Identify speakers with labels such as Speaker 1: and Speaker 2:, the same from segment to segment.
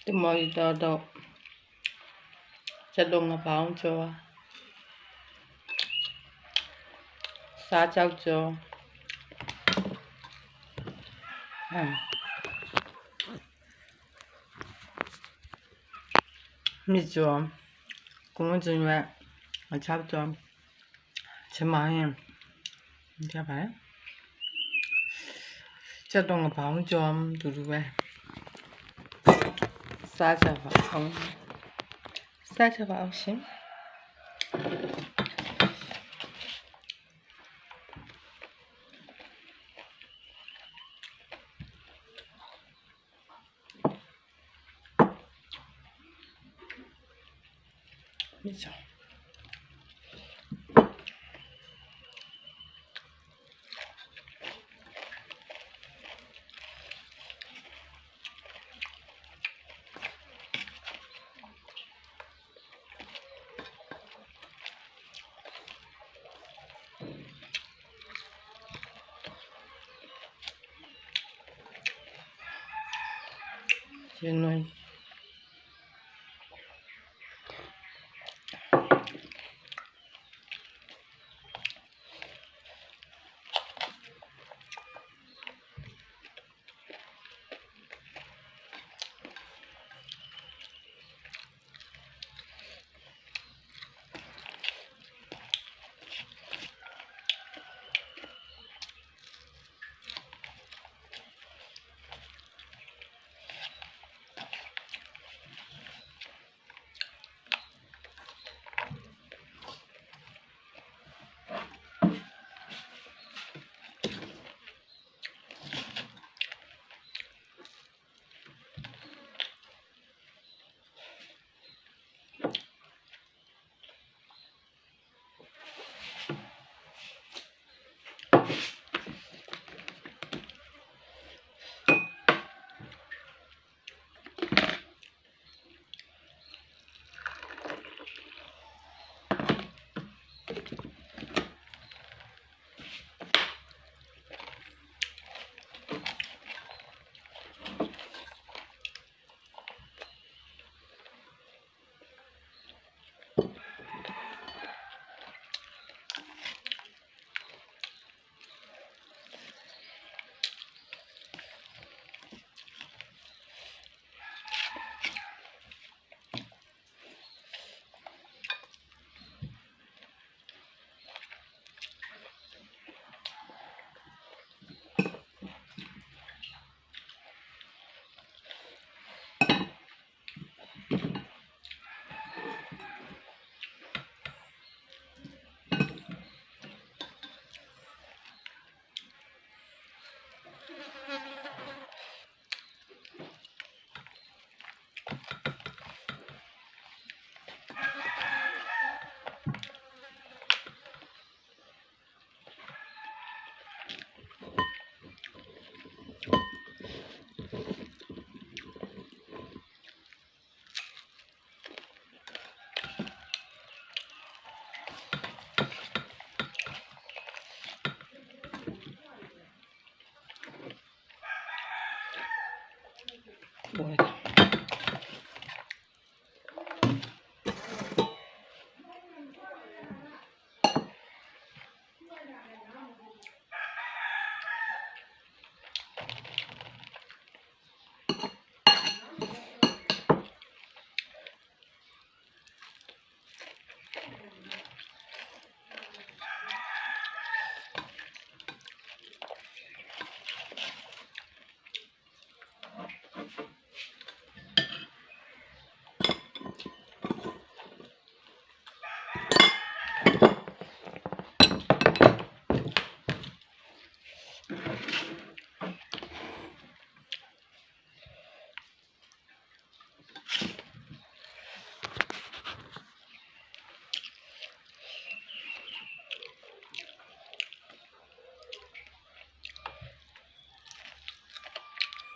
Speaker 1: tomato chất đông là bao cho xa cháu cho mì cho cũng chỉ là cháu cho chỉ mà em chả phải chất đông là bao cho tụi về xa chả vào xin mì cho trên này rồi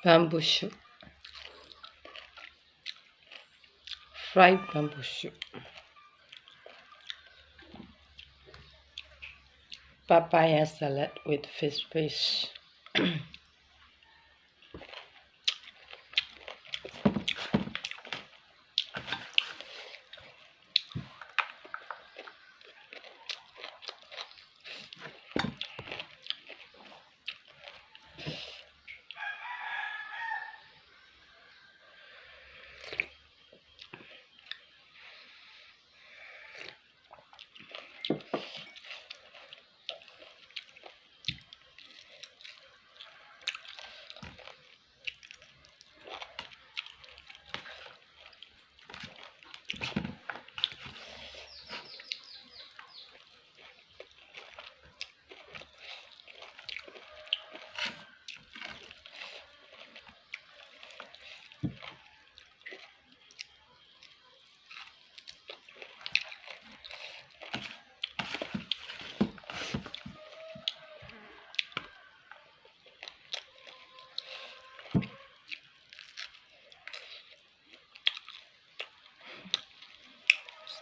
Speaker 1: bamboo shoot, fried bamboo shoot, papaya salad with fish paste.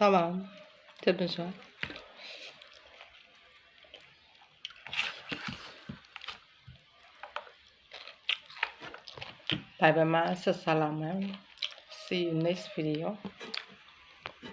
Speaker 1: စားပါတက်ပြန်စားBye bye, ma. See you next video.